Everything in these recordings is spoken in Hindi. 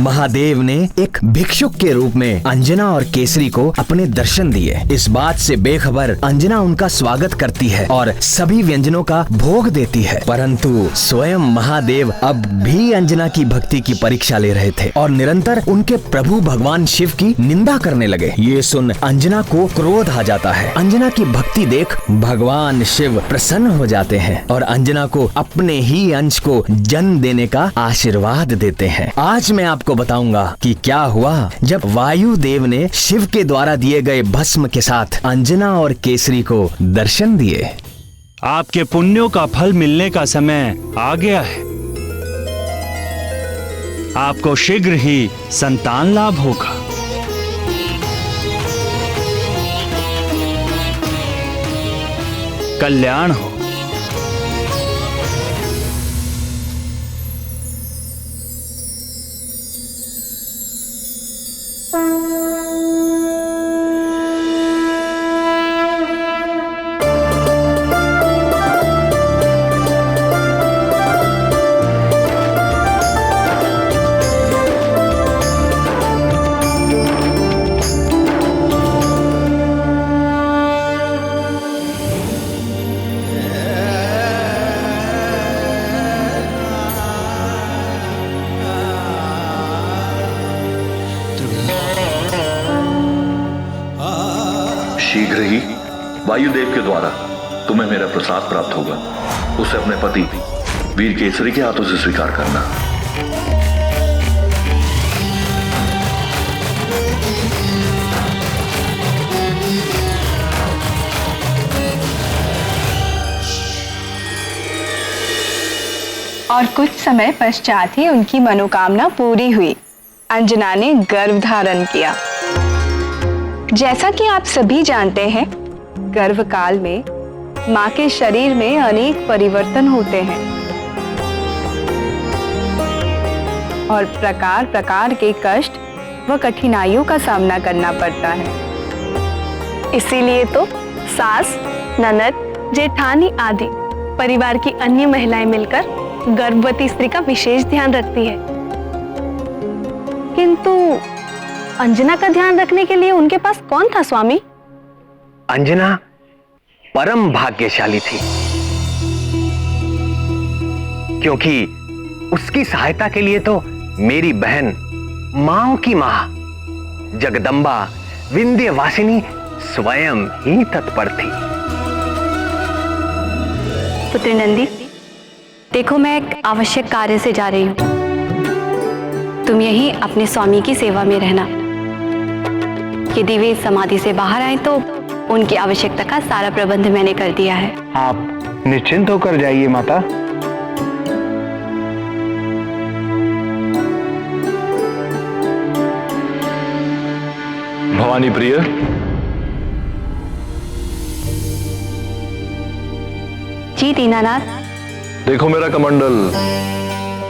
महादेव ने एक भिक्षुक के रूप में अंजना और केसरी को अपने दर्शन दिए। इस बात से बेखबर अंजना उनका स्वागत करती है और सभी व्यंजनों का भोग देती है, परंतु स्वयं महादेव अब भी अंजना की भक्ति की परीक्षा ले रहे थे और निरंतर उनके प्रभु भगवान शिव की निंदा करने लगे। ये सुन अंजना को क्रोध आ जाता है। अंजना की भक्ति देख भगवान शिव प्रसन्न हो जाते हैं और अंजना को अपने ही अंश को जन्म देने का आशीर्वाद देते हैं। आज मैं आपको बताऊंगा कि क्या हुआ जब वायुदेव ने शिव के द्वारा दिए गए भस्म के साथ अंजना और केसरी को दर्शन दिए। आपके पुण्यों का फल मिलने का समय आ गया है। आपको शीघ्र ही संतान लाभ होगा। कल्याण हो। शीघ्र ही वायुदेव के द्वारा तुम्हें मेरा प्रसाद प्राप्त होगा। उसे अपने पति वीर केसरी के हाथों से स्वीकार करना। और कुछ समय पश्चात ही उनकी मनोकामना पूरी हुई। अंजना ने गर्भ धारण किया। जैसा कि आप सभी जानते हैं, गर्भ काल में मां के शरीर में अनेक परिवर्तन होते हैं और प्रकार प्रकार के कष्ट व कठिनाइयों का सामना करना पड़ता है। इसीलिए तो सास, ननद, जेठानी आदि परिवार की अन्य महिलाएं मिलकर गर्भवती स्त्री का विशेष ध्यान रखती है। किंतु अंजना का ध्यान रखने के लिए उनके पास कौन था स्वामी? अंजना परम भाग्यशाली थी, क्योंकि उसकी सहायता के लिए तो मेरी बहन, मां की मां जगदम्बा विंध्यवासिनी स्वयं ही तत्पर थी। पुत्री नंदी, देखो मैं एक आवश्यक कार्य से जा रही हूं। तुम यहीं अपने स्वामी की सेवा में रहना। यदि वे समाधि से बाहर आए तो उनकी आवश्यकता का सारा प्रबंध मैंने कर दिया है। आप निश्चिंत होकर जाइए माता। भवानी प्रिय, जी दीनानाथ। देखो मेरा कमंडल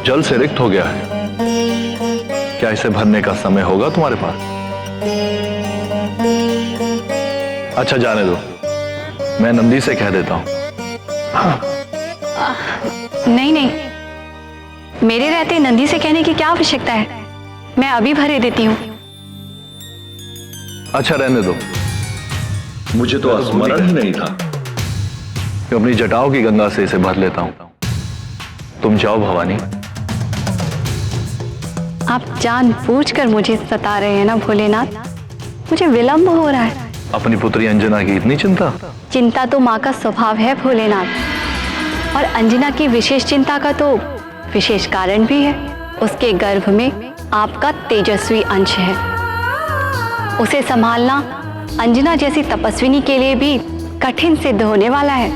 जल से रिक्त हो गया है। क्या इसे भरने का समय होगा तुम्हारे पास? अच्छा जाने दो, मैं नंदी से कह देता हूं। हाँ। नहीं नहीं, मेरे रहते नंदी से कहने की क्या आवश्यकता है? मैं अभी भरे देती हूँ। अच्छा रहने दो, मुझे तो स्मरण ही नहीं था कि अपनी जटाओं की गंगा से इसे भर लेता हूं। तुम जाओ भवानी। आप जानबूझकर मुझे सता रहे हैं ना भोलेनाथ? मुझे विलंब हो रहा है। अपनी पुत्री अंजना की इतनी चिंता? चिंता तो माँ का स्वभाव है भोलेनाथ, और अंजना की विशेष चिंता का तो विशेष कारण भी है। उसके गर्भ में आपका तेजस्वी अंश है। उसे संभालना अंजना जैसी तपस्विनी के लिए भी कठिन सिद्ध होने वाला है।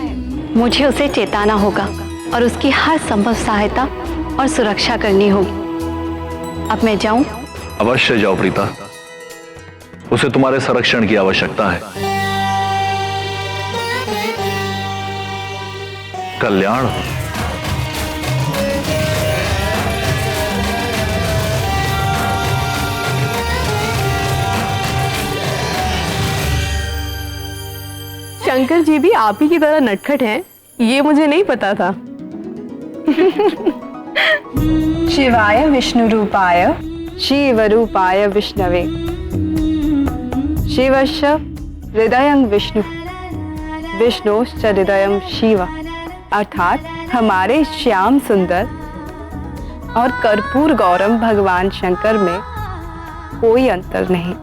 मुझे उसे चेताना होगा और उसकी हर संभव सहायता और सुरक्षा करनी होगी। अब मैं जाऊं? अवश्य जाओ प्रीता, उसे तुम्हारे संरक्षण की आवश्यकता है। कल्याण। शंकर जी भी आप ही की तरह नटखट हैं, ये मुझे नहीं पता था। शिवाय विष्णु रूपाय शिवरूपाय विष्णवे। शिवश्च हृदयं विष्णु, विष्णुश्च हृदयं शिव। अर्थात हमारे श्याम सुंदर और कर्पूर गौरम भगवान शंकर में कोई अंतर नहीं।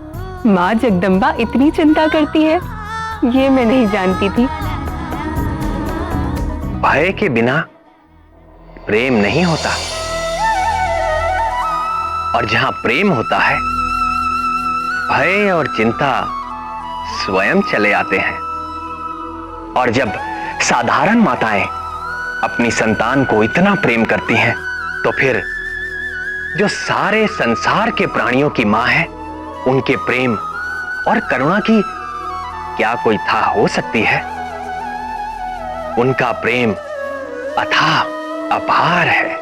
माँ जगदम्बा इतनी चिंता करती है, ये मैं नहीं जानती थी। भय के बिना प्रेम नहीं होता, और जहां प्रेम होता है भय और चिंता स्वयं चले आते हैं। और जब साधारण माताएं अपनी संतान को इतना प्रेम करती हैं, तो फिर जो सारे संसार के प्राणियों की मां है, उनके प्रेम और करुणा की क्या कोई था हो सकती है। उनका प्रेम अथाह अपार है।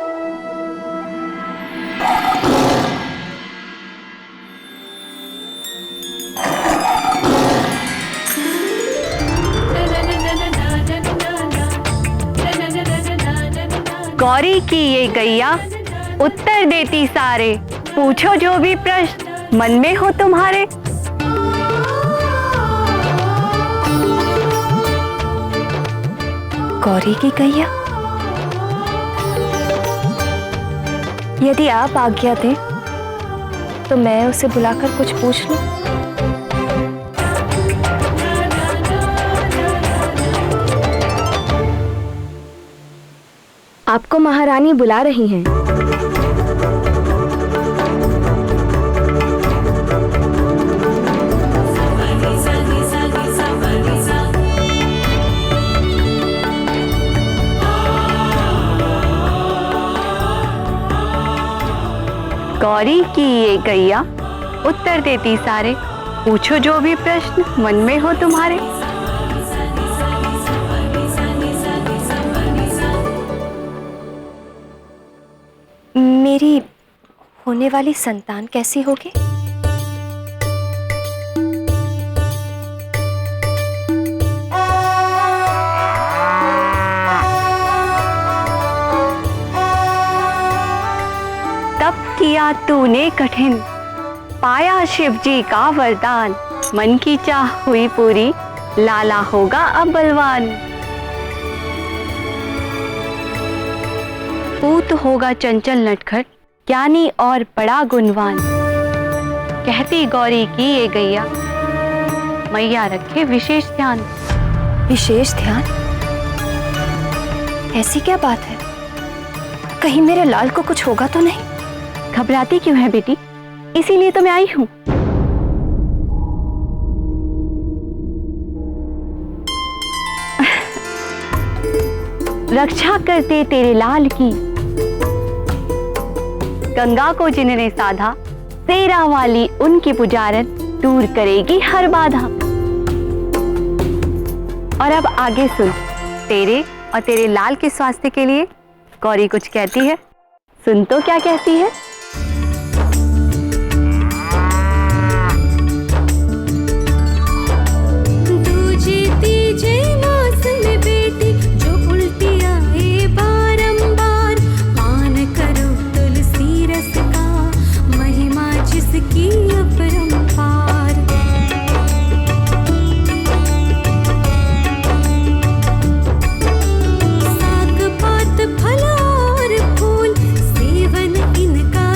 गौरी की ये गैया उत्तर देती सारे, पूछो जो भी प्रश्न मन में हो तुम्हारे। गौरी की गैया, यदि आप आज्ञा दें तो मैं उसे बुलाकर कुछ पूछ लूं। आपको महारानी बुला रही हैं। गौरी की ये गैया उत्तर देती सारे, पूछो जो भी प्रश्न मन में हो तुम्हारे। मेरी होने वाली संतान कैसी होगी? तप किया तूने कठिन, पाया शिव जी का वरदान। मन की चाह हुई पूरी, लाला होगा अब बलवान। पूत होगा चंचल नटखट, ज्ञानी और बड़ा गुणवान। कहती गौरी की ये गैया, मैया रखे विशेष ध्यान। विशेष ध्यान? ऐसी क्या बात है? कहीं मेरे लाल को कुछ होगा तो नहीं? घबराती क्यों है बेटी? इसीलिए तो मैं आई हूं। रक्षा करते तेरे लाल की, गंगा को जिन्होंने साधा, सेरा वाली उनकी पुजारन दूर करेगी हर बाधा। और अब आगे सुन, तेरे और तेरे लाल के स्वास्थ्य के लिए गौरी कुछ कहती है। सुन तो क्या कहती है। साग पात फल और फूल, सेवन इनका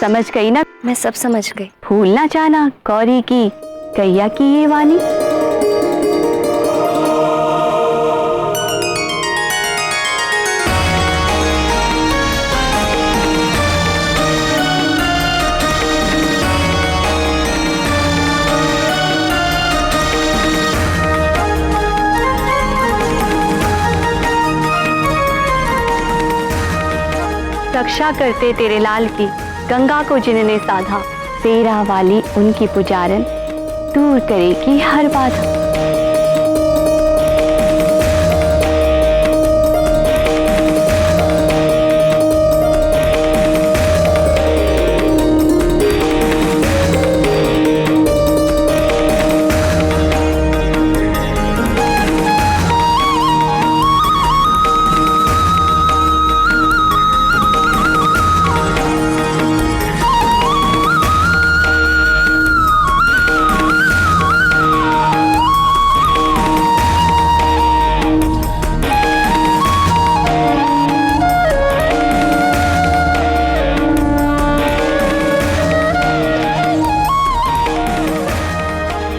समझ गई ना? मैं सब समझ गई। भूल ना जाना गौरी की गैया की ये वाणी। रक्षा करते तेरे लाल की गंगा को जिन्होंने साधा, तेरा वाली उनकी पुजारन दूर करेगी हर बाधा।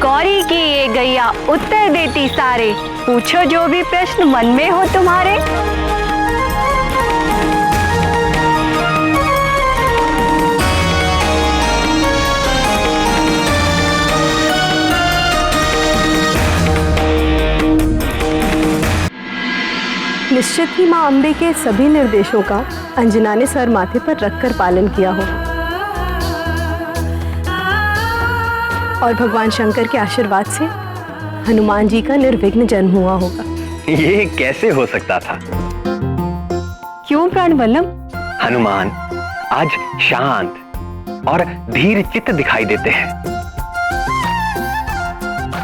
गौरी की ये गैया उत्तर देती सारे, पूछो जो भी प्रश्न मन में हो तुम्हारे। निश्चित ही माँ अम्बे के सभी निर्देशों का अंजना ने सर माथे पर रखकर पालन किया हो और भगवान शंकर के आशीर्वाद से हनुमान जी का निर्विघ्न जन्म हुआ होगा। ये कैसे हो सकता था? क्यों प्राणवल्लभ? हनुमान आज शांत और धीर चित्त दिखाई देते हैं,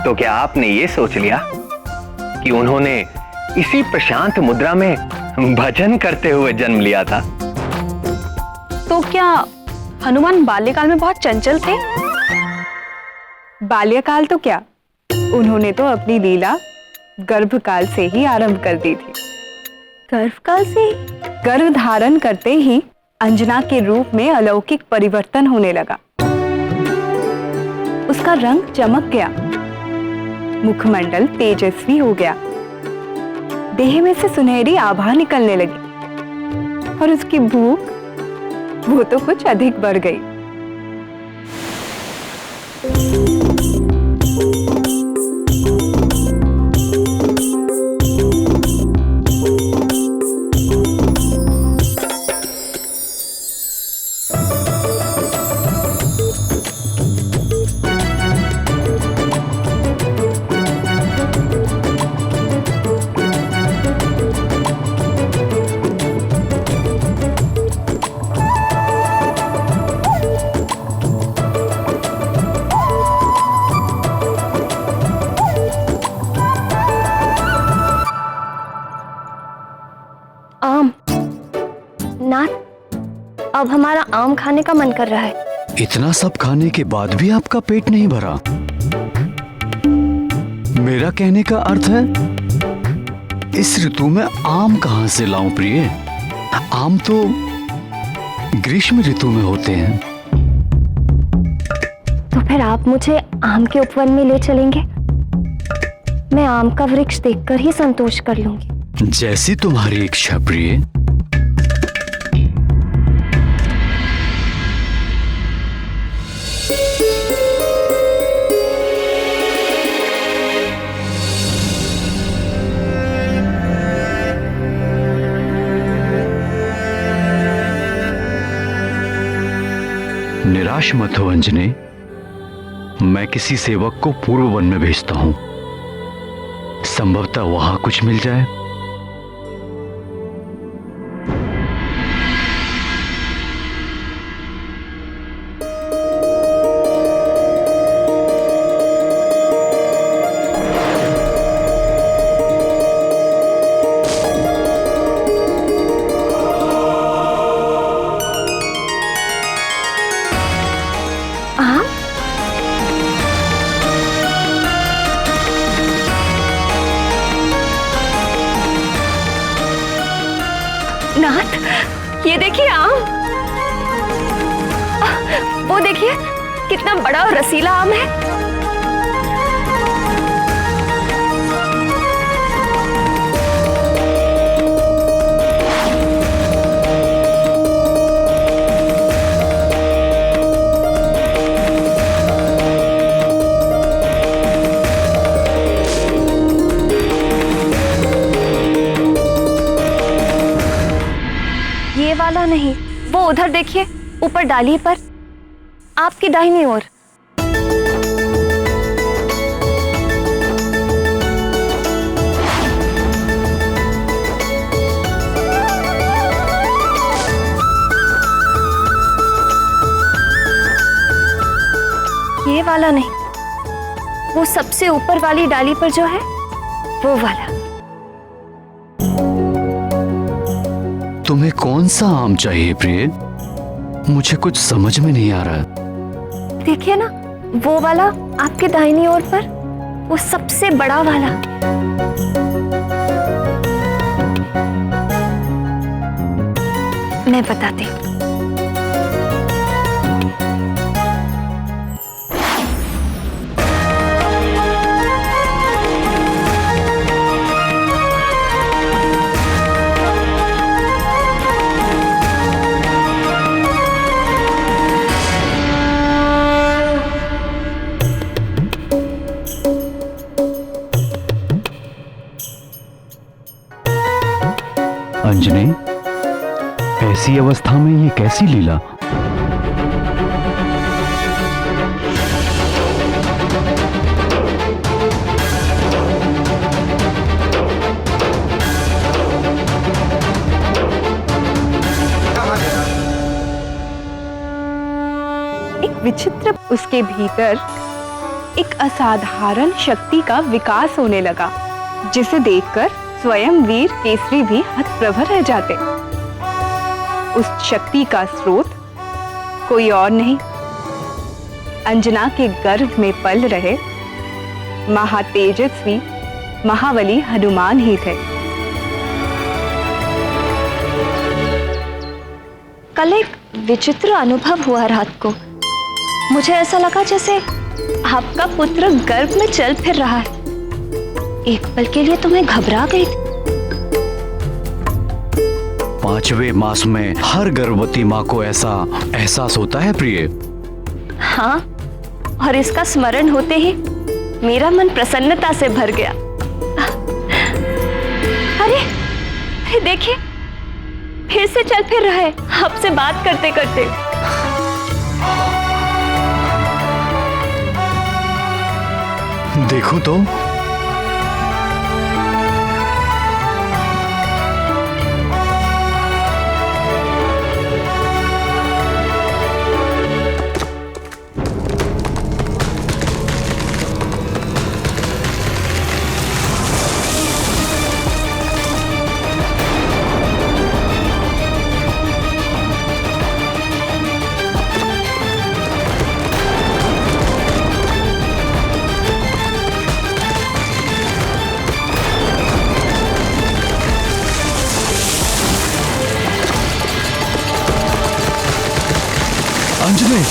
तो क्या आपने ये सोच लिया कि उन्होंने इसी प्रशांत मुद्रा में भजन करते हुए जन्म लिया था? तो क्या हनुमान बाल्यकाल में बहुत चंचल थे? बाल्यकाल तो क्या, उन्होंने तो अपनी लीला गर्भकाल से ही आरंभ कर दी थी। गर्भकाल से? गर्भ धारण करते ही अंजना के रूप में अलौकिक परिवर्तन होने लगा। उसका रंग चमक गया, मुखमंडल तेजस्वी हो गया, देह में से सुनहरी आभा निकलने लगी और उसकी भूख वो तो कुछ अधिक बढ़ गई। आम नाथ, अब हमारा आम खाने का मन कर रहा है। इतना सब खाने के बाद भी आपका पेट नहीं भरा? मेरा कहने का अर्थ है इस ऋतु में आम कहां से लाऊं प्रिय? आम तो ग्रीष्म ऋतु में होते हैं। तो फिर आप मुझे आम के उपवन में ले चलेंगे? मैं आम का वृक्ष देखकर ही संतोष कर लूंगी। जैसी तुम्हारी इच्छा प्रिय। निराश मत हो अंजने, मैं किसी सेवक को पूर्व वन में भेजता हूं, संभवतः वहां कुछ मिल जाए। नाथ, ये देखिए आम। वो देखिए कितना बड़ा और रसीला आम है। ये वाला नहीं, वो उधर देखिए ऊपर डाली पर, आपकी दाहिनी ओर। ये वाला नहीं, वो सबसे ऊपर वाली डाली पर जो है वो वाला। तुम्हें कौन सा आम चाहिए प्रिय? मुझे कुछ समझ में नहीं आ रहा। देखिए ना वो वाला आपके दाहिनी ओर पर, वो सबसे बड़ा वाला। मैं बताती हूँ। अंजनी, ऐसी अवस्था में ये कैसी लीला? एक विचित्र, उसके भीतर एक असाधारण शक्ति का विकास होने लगा, जिसे देखकर स्वयं वीर केसरी भी हतप्रभ रह जाते। उस शक्ति का स्रोत कोई और नहीं, अंजना के गर्भ में पल रहे महातेजस्वी महाबली हनुमान ही थे। कल एक विचित्र अनुभव हुआ रात को। मुझे ऐसा लगा जैसे आपका पुत्र गर्भ में चल फिर रहा है। एक पल के लिए तो मैं घबरा गई थी। 5वें मास में हर गर्भवती माँ को ऐसा एहसास होता है प्रिय। हाँ, और इसका स्मरण होते ही मेरा मन प्रसन्नता से भर गया। अरे देखिए, फिर से चल फिर रहा है आपसे बात करते करते। देखो तो। अंजलि,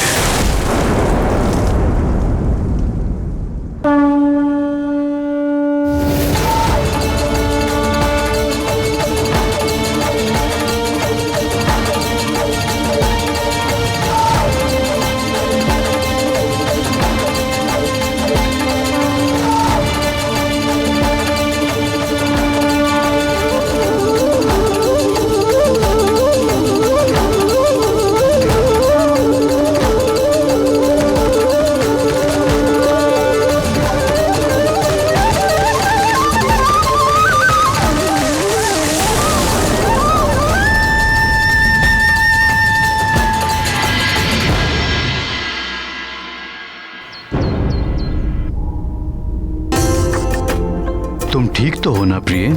तुम ठीक तो हो ना प्रिय?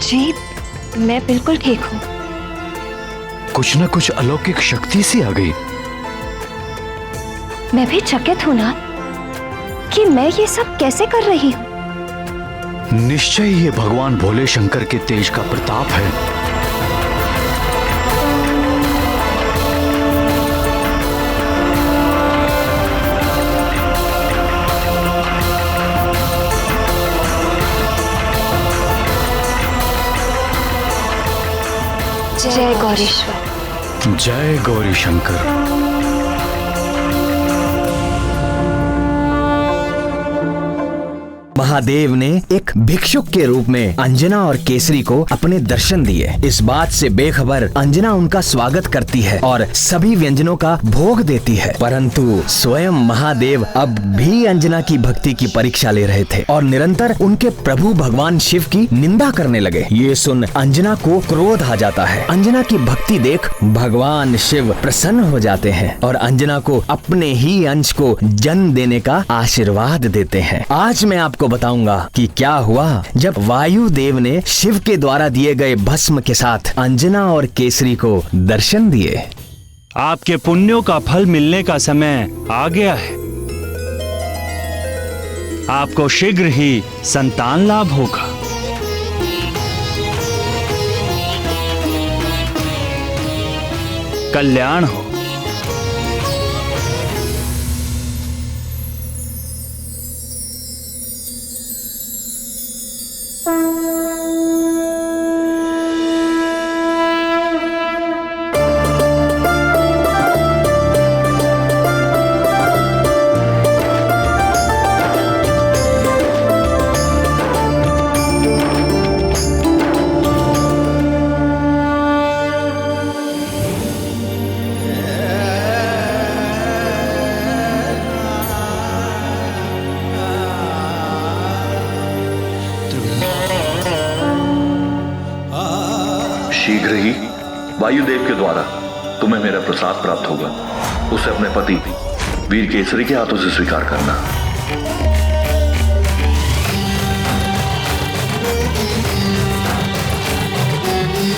जी, मैं बिल्कुल ठीक हूँ। कुछ ना कुछ अलौकिक शक्ति सी आ गई। मैं भी चकित हूँ ना कि मैं ये सब कैसे कर रही हूँ। निश्चय ये भगवान भोले शंकर के तेज का प्रताप है। जय गौरीश्वर। जय गौरी शंकर। महादेव ने एक भिक्षुक के रूप में अंजना और केसरी को अपने दर्शन दिए। इस बात से बेखबर अंजना उनका स्वागत करती है और सभी व्यंजनों का भोग देती है, परंतु स्वयं महादेव अब भी अंजना की भक्ति की परीक्षा ले रहे थे और निरंतर उनके प्रभु भगवान शिव की निंदा करने लगे। ये सुन अंजना को क्रोध आ जाता है। अंजना की भक्ति देख भगवान शिव प्रसन्न हो जाते हैं और अंजना को अपने ही अंश को जन्म देने का आशीर्वाद देते हैं। आज मैं आपको बताऊंगा कि क्या हुआ जब वायुदेव ने शिव के द्वारा दिए गए भस्म के साथ अंजना और केसरी को दर्शन दिए। आपके पुण्यों का फल मिलने का समय आ गया है। आपको शीघ्र ही संतान लाभ होगा। कल्याण हो। शीघ्र ही वायुदेव के द्वारा तुम्हें मेरा प्रसाद प्राप्त होगा। उसे अपने पति वीर केसरी के हाथों से स्वीकार करना।